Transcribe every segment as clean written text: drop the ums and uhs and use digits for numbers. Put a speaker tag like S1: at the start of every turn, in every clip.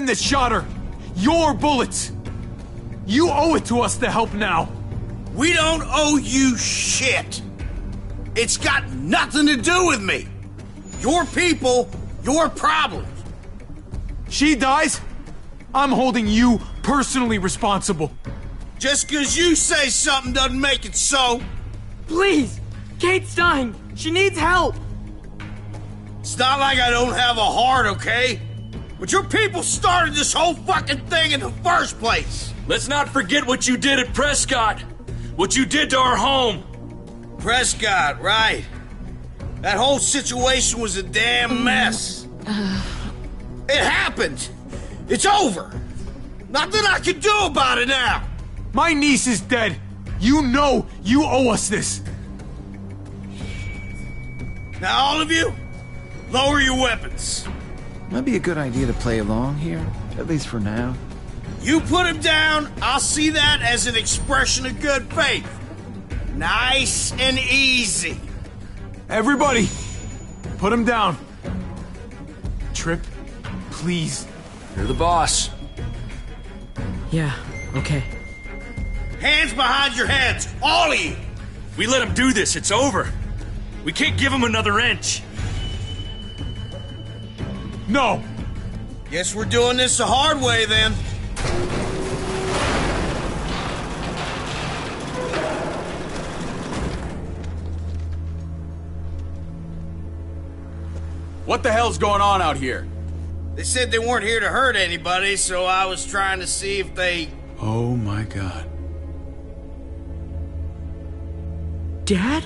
S1: that shot her. Your bullets. You owe it to us to help now.
S2: We don't owe you shit. It's got nothing to do with me. Your people, your problems.
S1: She dies, I'm holding you personally responsible.
S2: Just because you say something doesn't make it so.
S3: Please! Kate's dying! She needs help!
S2: It's not like I don't have a heart, okay? But your people started this whole fucking thing in the first place.
S4: Let's not forget what you did at Prescott. What you did to our home.
S2: Prescott, right. That whole situation was a damn mess. It happened. It's over. Nothing I can do about it now.
S1: My niece is dead. You know you owe us this.
S2: Now all of you, lower your weapons.
S5: Might be a good idea to play along here, at least for now.
S2: You put him down, I'll see that as an expression of good faith. Nice and easy.
S1: Everybody, put him down. Tripp, please.
S4: You're the boss.
S3: Yeah, okay.
S2: Hands behind your heads, all of you.
S4: We let him do this, it's over. We can't give him another inch.
S1: No.
S2: Guess we're doing this the hard way then.
S6: What the hell's going on out here?
S2: They said they weren't here to hurt anybody, so I was trying to see if they...
S6: Oh my god.
S3: Dad?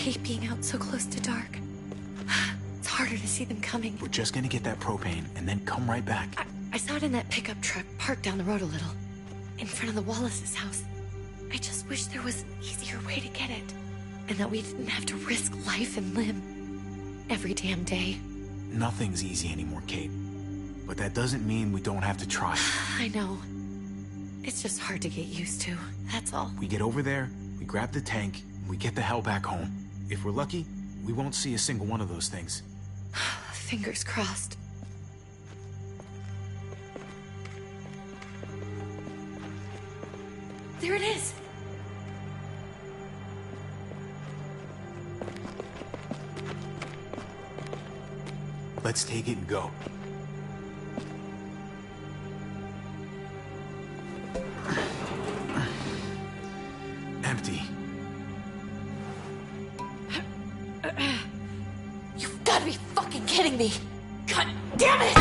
S7: hate being out so close to dark. It's harder to see them coming.
S8: We're just gonna get that propane and then come right back.
S7: I saw it in that pickup truck parked down the road a little, in front of the Wallace's house. I just wish there was an easier way to get it, and that we didn't have to risk life and limb every damn day.
S8: Nothing's easy anymore, Kate. But that doesn't mean we don't have to try.
S7: I know. It's just hard to get used to, that's all.
S8: We get over there, we grab the tank, and we get the hell back home. If we're lucky, we won't see a single one of those things.
S7: Fingers crossed. There it is!
S8: Let's take it and go. Empty.
S7: You've got to be fucking kidding me! God damn it!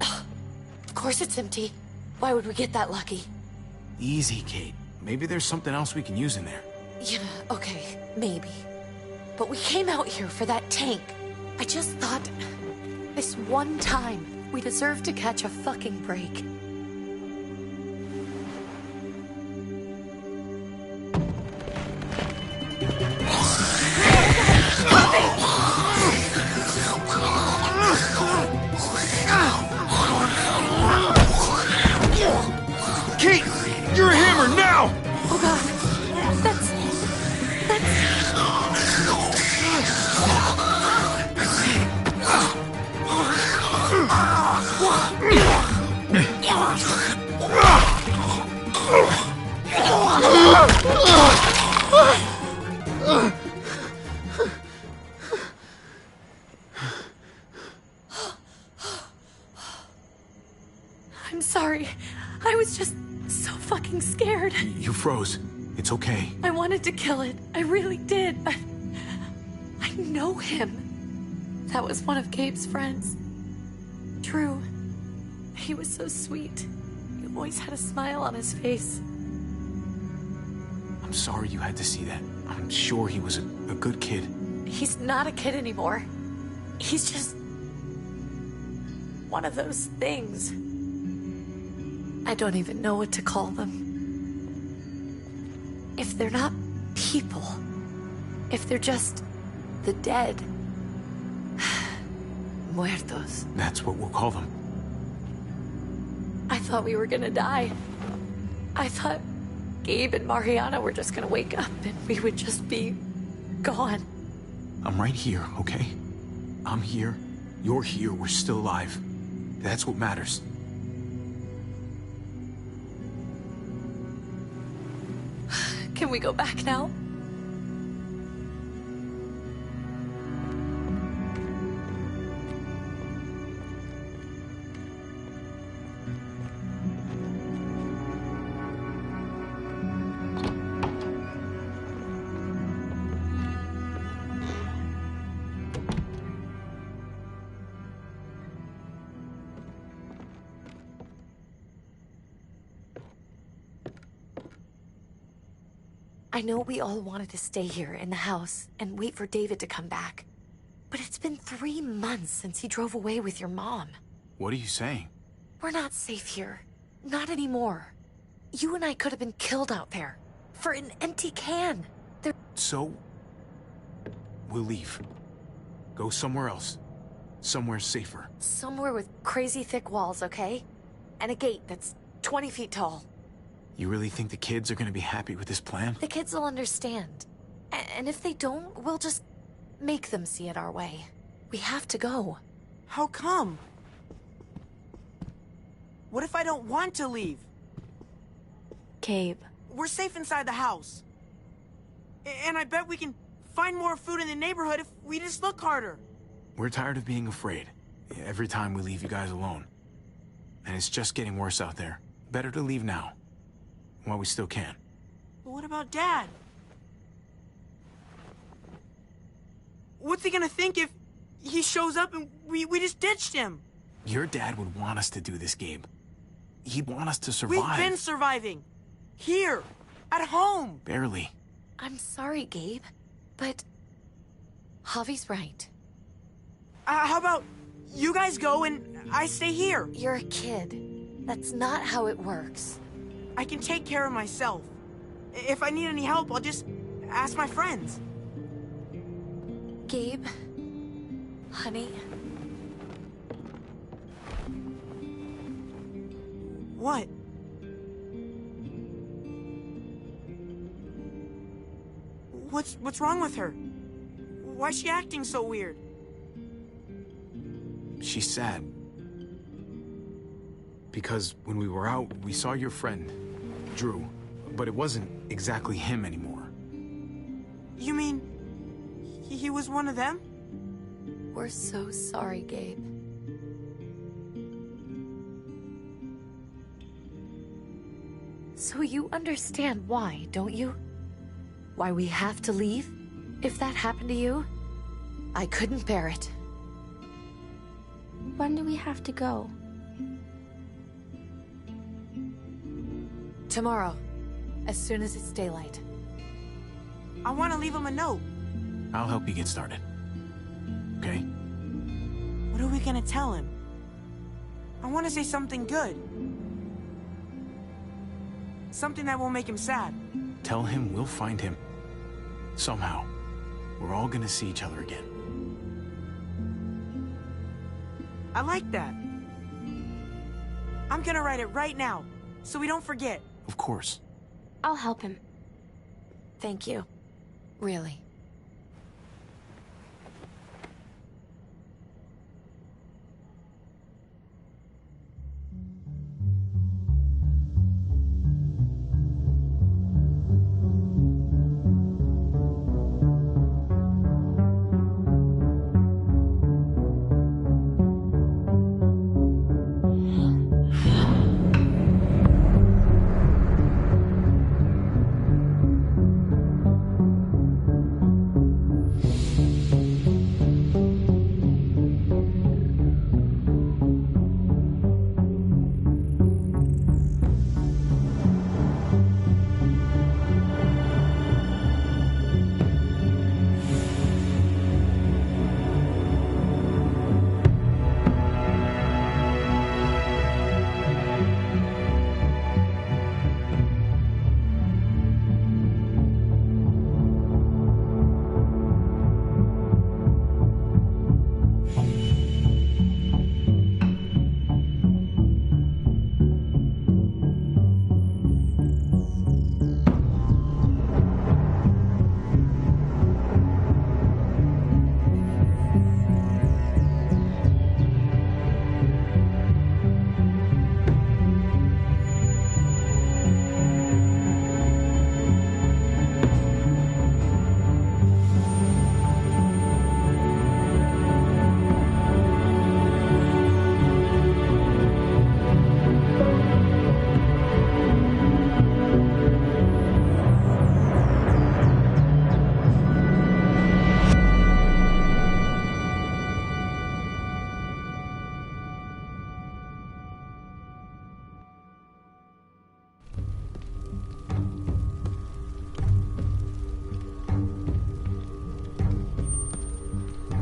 S7: Of course it's empty. Why would we get that lucky?
S8: Easy, Kate. Maybe there's something else we can use in there.
S7: Yeah, okay, maybe. But we came out here for that tank. I just thought, this one time, we deserve to catch a fucking break.
S1: Kate! You're a hammer now!
S7: Oh god, that's... I'm sorry. I was just so fucking scared.
S8: You froze. It's okay.
S7: I wanted to kill it. I really did. I know him. That was one of Gabe's friends. Drew. He was so sweet. He always had a smile on his face.
S8: I'm sorry you had to see that. I'm sure he was a good kid.
S7: He's not a kid anymore. He's just... one of those things. I don't even know what to call them. If they're not people, if they're just the dead, muertos.
S8: That's what we'll call them.
S7: I thought we were gonna die. I thought Gabe and Mariana were just gonna wake up and we would just be gone.
S8: I'm right here, okay? I'm here. You're here. We're still alive. That's what matters.
S7: Can we go back now? I know we all wanted to stay here in the house and wait for David to come back. But it's been 3 months since he drove away with your mom.
S8: What are you saying?
S7: We're not safe here. Not anymore. You and I could have been killed out there. For an empty can.
S8: So, we'll leave. Go somewhere else. Somewhere safer.
S7: Somewhere with crazy thick walls, okay? And a gate that's 20 feet tall.
S8: You really think the kids are gonna be happy with this plan?
S7: The kids will understand. And if they don't, we'll just make them see it our way. We have to go.
S3: How come? What if I don't want to leave?
S7: Gabe.
S3: We're safe inside the house. And I bet we can find more food in the neighborhood if we just look harder.
S8: We're tired of being afraid. Every time we leave you guys alone. And it's just getting worse out there. Better to leave now. While we still can.
S3: But what about Dad? What's he gonna think if he shows up and we just ditched him?
S8: Your dad would want us to do this, Gabe. He'd want us to survive.
S3: We've been surviving. Here. At home!
S8: Barely.
S7: I'm sorry, Gabe, but Javi's right.
S3: How about you guys go and I stay here?
S7: You're a kid. That's not how it works.
S3: I can take care of myself. If I need any help, I'll just ask my friends.
S7: Gabe, honey,
S3: What? What's wrong with her? Why's she acting so weird?
S8: She's sad. Because when we were out, we saw your friend, Drew. But it wasn't exactly him anymore.
S3: You mean he was one of them?
S7: we're so sorry, Gabe. So you understand why, don't you? Why we have to leave? If that happened to you, I couldn't bear it.
S9: When do we have to go?
S7: Tomorrow, as soon as it's daylight.
S3: I want to leave him a note.
S8: I'll help you get started. Okay?
S3: What are we gonna tell him? I want to say something good. Something that won't make him sad.
S8: Tell him we'll find him. Somehow. We're all gonna see each other again.
S3: I like that. I'm gonna write it right now, so we don't forget.
S8: Of course.
S9: I'll help him.
S7: Thank you. Really.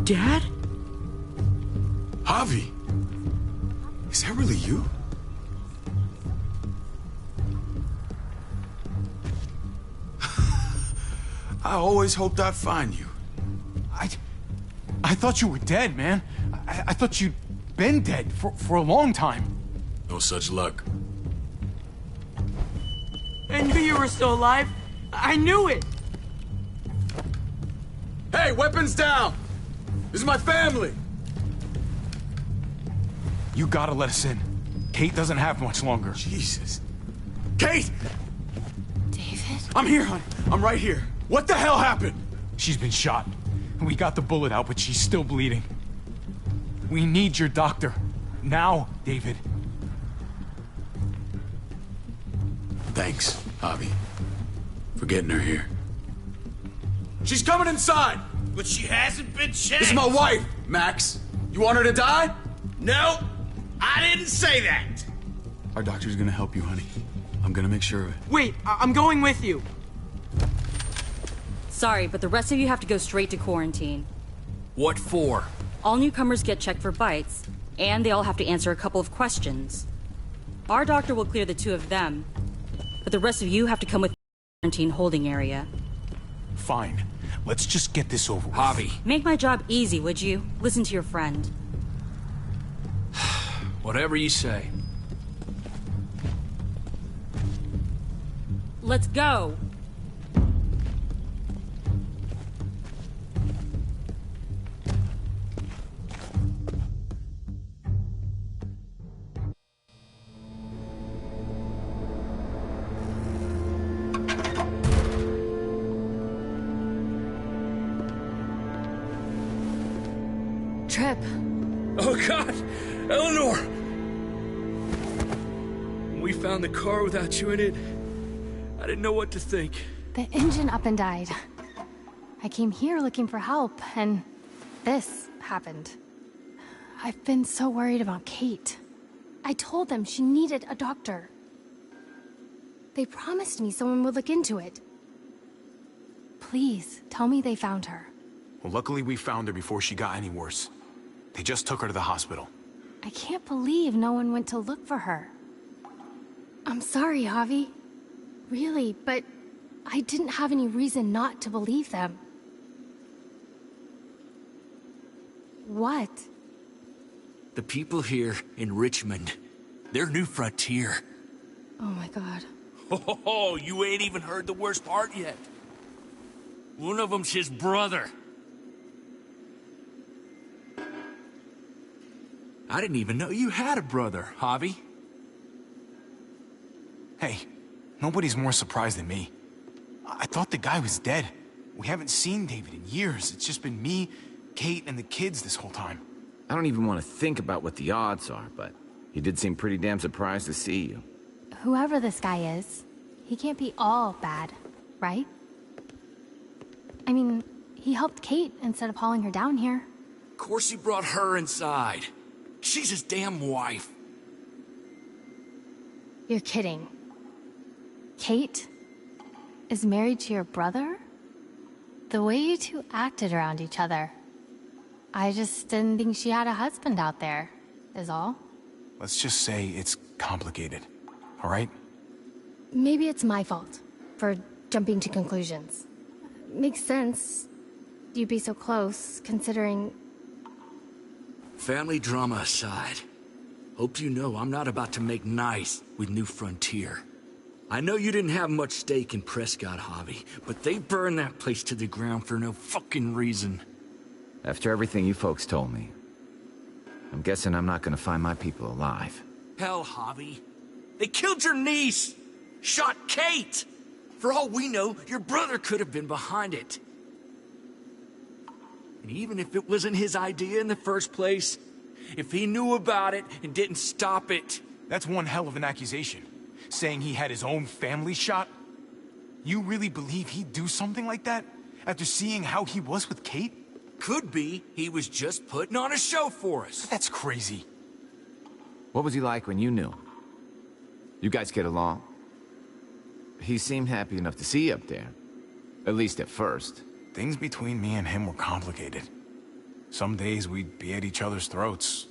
S3: Dad?
S6: Javi! Is that really you? I always hoped I'd find you.
S8: I thought you were dead, man. I thought you'd been dead for a long time.
S6: No such luck.
S3: I knew you were still alive. I knew it.
S6: Hey, weapons down! This is my family!
S8: You gotta let us in. Kate doesn't have much longer.
S6: Jesus. Kate!
S7: David?
S6: I'm here, hon. I'm right here. What the hell happened?
S8: She's been shot. We got the bullet out, but she's still bleeding. We need your doctor. Now, David.
S6: Thanks, Javi, for getting her here. She's coming inside!
S2: But she hasn't been checked.
S6: This is my wife, Max. You want her to die?
S2: No, I didn't say that.
S6: Our doctor's gonna help you, honey.
S10: I'm gonna make sure of it.
S3: Wait, I'm going with you.
S11: Sorry, but the rest of you have to go straight to quarantine.
S4: What for?
S11: All newcomers get checked for bites, and they all have to answer a couple of questions. Our doctor will clear the two of them, but the rest of you have to come with quarantine holding area.
S8: Fine. Let's just get this over with.
S4: Javi.
S11: Make my job easy, would you? Listen to your friend.
S4: Whatever you say.
S11: Let's go!
S7: Trip.
S4: Oh, God! Eleanor! When we found the car without you in it, I didn't know what to think.
S7: The engine up and died. I came here looking for help, and this happened. I've been so worried about Kate. I told them she needed a doctor. They promised me someone would look into it. Please, tell me they found her.
S8: Well, luckily we found her before she got any worse. They just took her to the hospital.
S7: I can't believe no one went to look for her. I'm sorry, Javi. Really, but I didn't have any reason not to believe them. What?
S4: The people here in Richmond, they're New Frontier.
S7: Oh my God.
S4: Oh, you ain't even heard the worst part yet. One of them's his brother. I didn't even know you had a brother, Javi.
S8: Hey, nobody's more surprised than me. I thought the guy was dead. We haven't seen David in years. It's just been me, Kate, and the kids this whole time.
S5: I don't even want to think about what the odds are, but he did seem pretty damn surprised to see you.
S7: Whoever this guy is, he can't be all bad, right? I mean, he helped Kate instead of hauling her down here.
S4: Of course he brought her inside. She's his damn wife.
S7: You're kidding. Kate is married to your brother? The way you two acted around each other. I just didn't think she had a husband out there, is all.
S8: Let's just say it's complicated, all right?
S7: Maybe it's my fault for jumping to conclusions. Makes sense. You'd be so close, considering...
S4: Family drama aside, hope you know I'm not about to make nice with New Frontier. I know you didn't have much stake in Prescott, Javi, but they burned that place to the ground for no fucking reason.
S5: After everything you folks told me, I'm guessing I'm not gonna find my people alive.
S4: Hell, Javi. They killed your niece! Shot Kate! For all we know, your brother could have been behind it. And even if it wasn't his idea in the first place, if he knew about it and didn't stop it...
S8: That's one hell of an accusation. Saying he had his own family shot? You really believe he'd do something like that? After seeing how he was with Kate?
S4: Could be he was just putting on a show for us.
S8: That's crazy.
S5: What was he like when you knew him? You guys get along? He seemed happy enough to see you up there. At least at first.
S8: Things between me and him were complicated. Some days we'd be at each other's throats.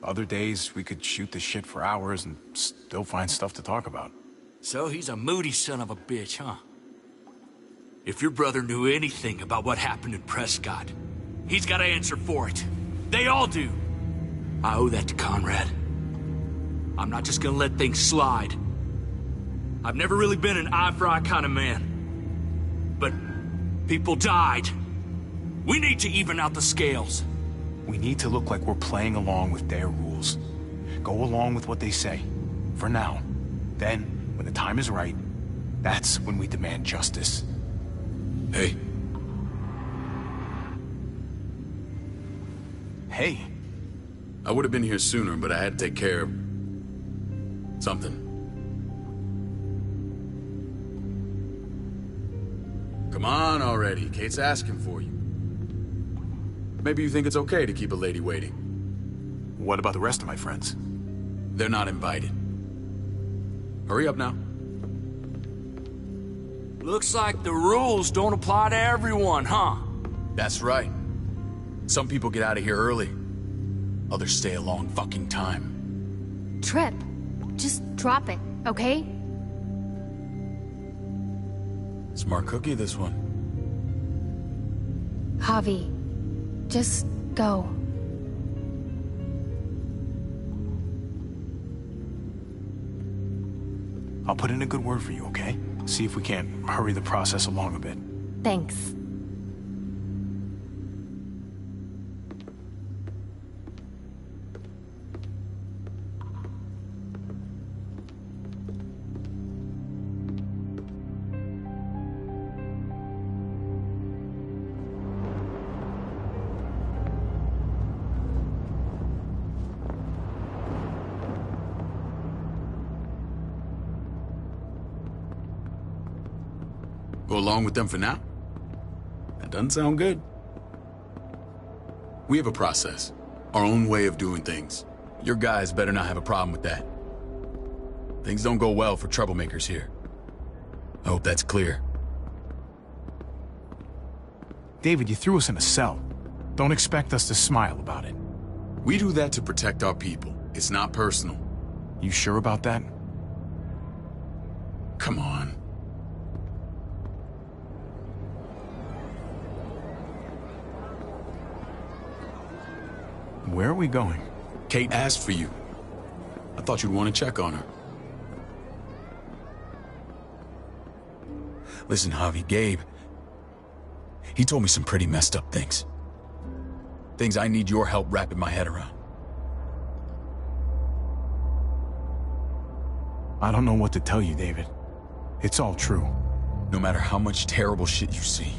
S8: Other days we could shoot the shit for hours and still find stuff to talk about.
S4: So he's a moody son of a bitch, huh? If your brother knew anything about what happened in Prescott, he's got to answer for it. They all do. I owe that to Conrad. I'm not just gonna let things slide. I've never really been an eye-for-eye kind of man. But people died. We need to even out the scales.
S8: We need to look like we're playing along with their rules. Go along with what they say. For now. Then, when the time is right, that's when we demand justice.
S10: Hey.
S8: Hey.
S10: I would have been here sooner, but I had to take care of... something. Come on already. Kate's asking for you. Maybe you think it's okay to keep a lady waiting.
S8: What about the rest of my friends?
S10: They're not invited. Hurry up now.
S4: Looks like the rules don't apply to everyone, huh?
S10: That's right. Some people get out of here early. Others stay a long fucking time.
S9: Trip, just drop it, okay?
S10: Smart cookie, this one.
S9: Javi, just go.
S8: I'll put in a good word for you, okay? See if we can't hurry the process along a bit.
S9: Thanks.
S10: Go along with them for now? That doesn't sound good. We have a process, our own way of doing things. Your guys better not have a problem with that. Things don't go well for troublemakers here. I hope that's clear.
S8: David, you threw us in a cell. Don't expect us to smile about it.
S10: We do that to protect our people. It's not personal.
S8: You sure about that?
S10: Come on.
S8: Where are we going?
S10: Kate asked for you. I thought you'd want to check on her. Listen, Javi, Gabe, he told me some pretty messed up things. Things I need your help wrapping my head around.
S8: I don't know what to tell you, David. It's all true.
S10: No matter how much terrible shit you see,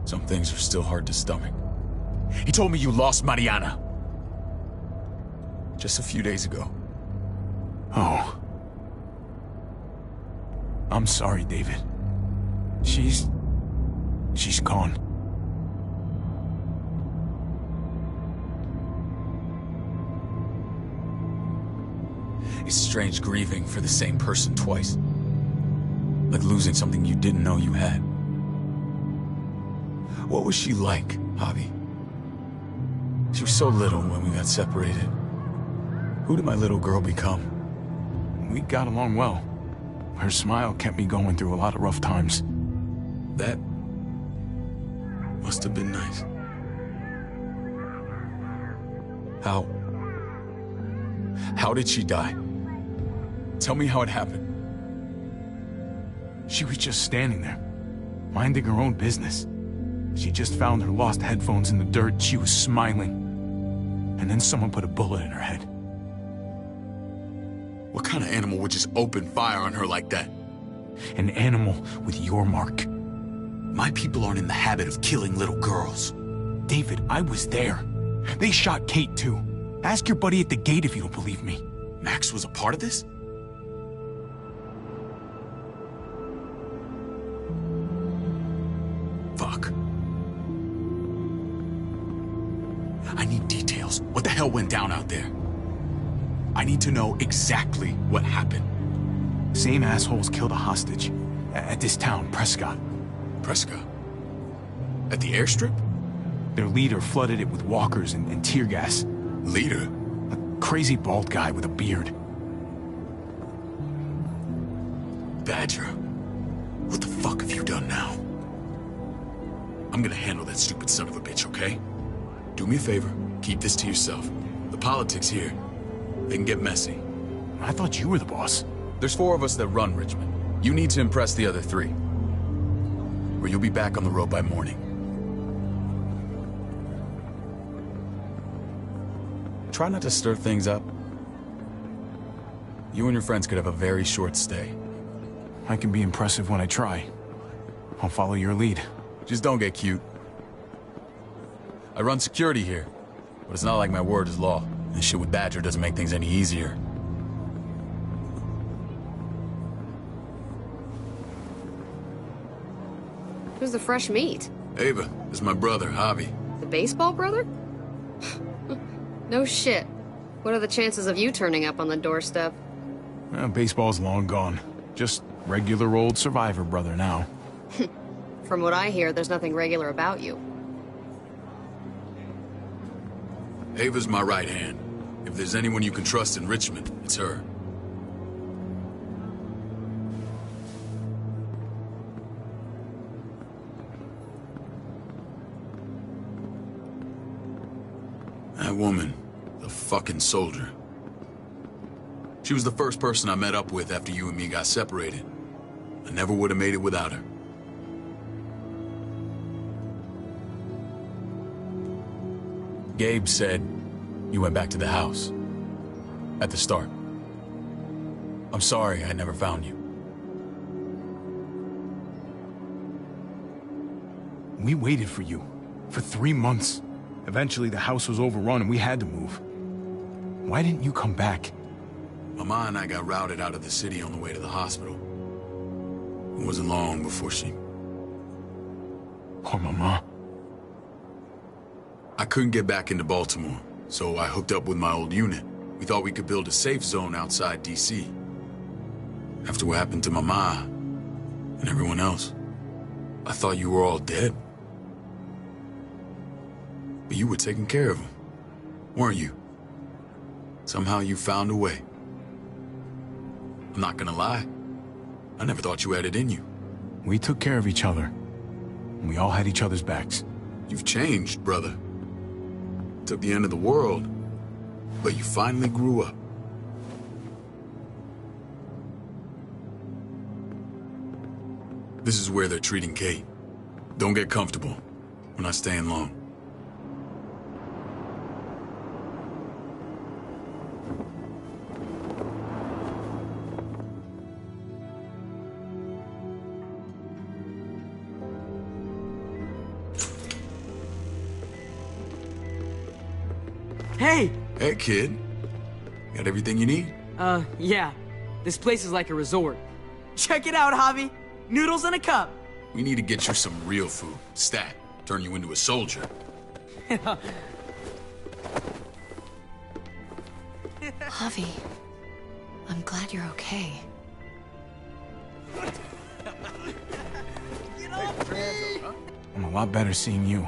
S10: some things are still hard to stomach. He told me you lost Mariana. Just a few days ago.
S8: Oh. I'm sorry, David. She's gone.
S10: It's strange grieving for the same person twice. Like losing something you didn't know you had. What was she like, Javi? She was so little when we got separated. Who did my little girl become?
S8: We got along well. Her smile kept me going through a lot of rough times.
S10: That must have been nice. How did she die? Tell me how it happened.
S8: She was just standing there, minding her own business. She just found her lost headphones in the dirt. She was smiling. And then someone put a bullet in her head.
S10: What kind of animal would just open fire on her like that?
S8: An animal with your mark.
S10: My people aren't in the habit of killing little girls.
S8: David, I was there. They shot Kate too. Ask your buddy at the gate if you don't believe me.
S10: Max was a part of this? Fuck. I need details. What the hell went down out there? I need to know exactly what happened.
S8: Same assholes killed a hostage. At this town, Prescott.
S10: Prescott? At the airstrip?
S8: Their leader flooded it with walkers and tear gas.
S10: Leader?
S8: A crazy bald guy with a beard.
S10: Badger, what the fuck have you done now? I'm gonna handle that stupid son of a bitch, okay? Do me a favor, keep this to yourself. The politics here, they can get messy.
S8: I thought you were the boss.
S10: There's 4 of us that run Richmond. You need to impress the other 3. Or you'll be back on the road by morning. Try not to stir things up. You and your friends could have a very short stay.
S8: I can be impressive when I try. I'll follow your lead.
S10: Just don't get cute. I run security here, but it's not like my word is law. This shit with Badger doesn't make things any easier.
S12: Who's the fresh meat?
S10: Ava, this is my brother, Javi.
S12: The baseball brother? No shit. What are the chances of you turning up on the doorstep?
S8: Baseball's long gone. Just Regular old survivor brother now.
S12: From what I hear, there's nothing regular about you.
S10: Ava's my right hand. If there's anyone you can trust in Richmond, it's her. That woman, the fucking soldier. She was the first person I met up with after you and me got separated. I never would have made it without her. Gabe said you went back to the house. At the start. I'm sorry I never found you.
S8: We waited for you. For 3 months. Eventually the house was overrun and we had to move. Why didn't you come back?
S10: Mama and I got routed out of the city on the way to the hospital. It wasn't long before she...
S8: Poor Mama.
S10: I couldn't get back into Baltimore, so I hooked up with my old unit. We thought we could build a safe zone outside D.C. After what happened to Mama and everyone else, I thought you were all dead. But you were taking care of them, weren't you? Somehow you found a way. I'm not gonna lie. I never thought you had it in you.
S8: We took care of each other. And we all had each other's backs.
S10: You've changed, brother. Took the end of the world, but you finally grew up. This is where they're treating Kate. Don't get comfortable. We're not staying long.
S3: Hey!
S10: Hey, kid. Got everything you need?
S3: Yeah. This place is like a resort. Check it out, Javi. Noodles in a cup.
S10: We need to get you some real food. Stat. Turn you into a soldier.
S7: Javi, I'm glad you're okay.
S8: I'm a lot better seeing you.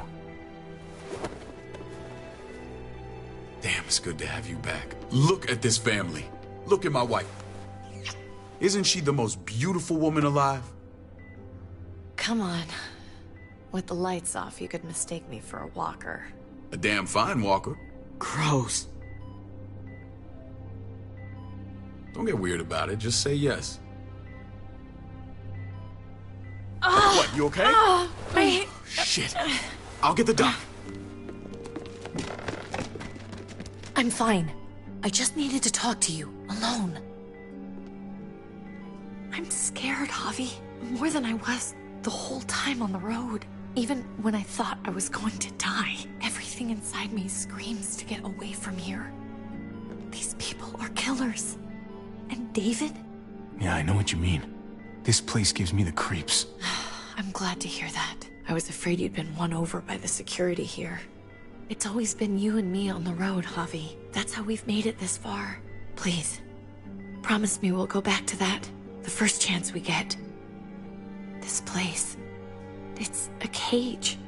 S10: Damn, it's good to have you back. Look at this family. Look at my wife. Isn't she the most beautiful woman alive?
S7: Come on. With the lights off, you could mistake me for a walker.
S10: A damn fine walker.
S3: Gross.
S10: Don't get weird about it. Just say yes. What, you okay? Shit. I'll get the doc.
S7: I'm fine. I just needed to talk to you, alone. I'm scared, Javi. More than I was the whole time on the road. Even when I thought I was going to die, everything inside me screams to get away from here. These people are killers. And David?
S8: Yeah, I know what you mean. This place gives me the creeps.
S7: I'm glad to hear that. I was afraid you'd been won over by the security here. It's always been you and me on the road, Javi. That's how we've made it this far. Please, promise me we'll go back to that the first chance we get. This place, it's a cage.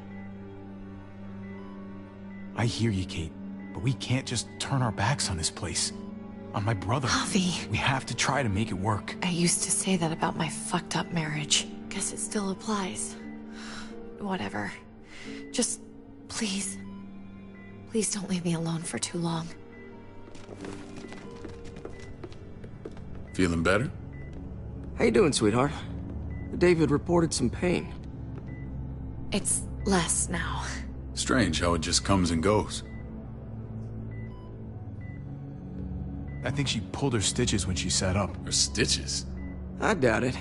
S8: I hear you, Kate, but we can't just turn our backs on this place. On my brother.
S7: Javi.
S8: We have to try to make it work.
S7: I used to say that about my fucked up marriage. Guess it still applies. Whatever. Just, please. Please don't leave me alone for too long.
S10: Feeling better?
S13: How you doing, sweetheart? David reported some pain.
S7: It's less now.
S10: Strange how it just comes and goes.
S8: I think she pulled her stitches when she sat up.
S10: Her stitches?
S13: I doubt it.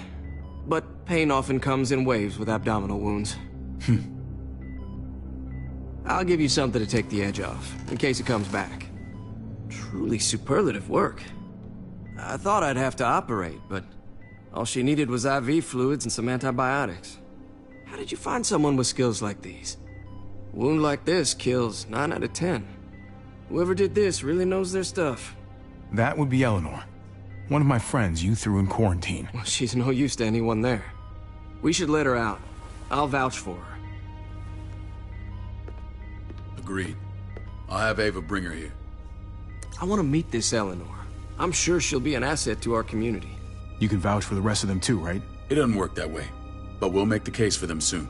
S13: But pain often comes in waves with abdominal wounds. I'll give you something to take the edge off, in case it comes back. Truly superlative work. I thought I'd have to operate, but all she needed was IV fluids and some antibiotics. How did you find someone with skills like these? A wound like this kills 9 out of 10. Whoever did this really knows their stuff.
S8: That would be Eleanor. One of my friends you threw in quarantine.
S13: Well, she's no use to anyone there. We should let her out. I'll vouch for her.
S10: Agreed. I'll have Ava bring her here.
S13: I want to meet this Eleanor. I'm sure she'll be an asset to our community.
S8: You can vouch for the rest of them too, right?
S10: It doesn't work that way, but we'll make the case for them soon.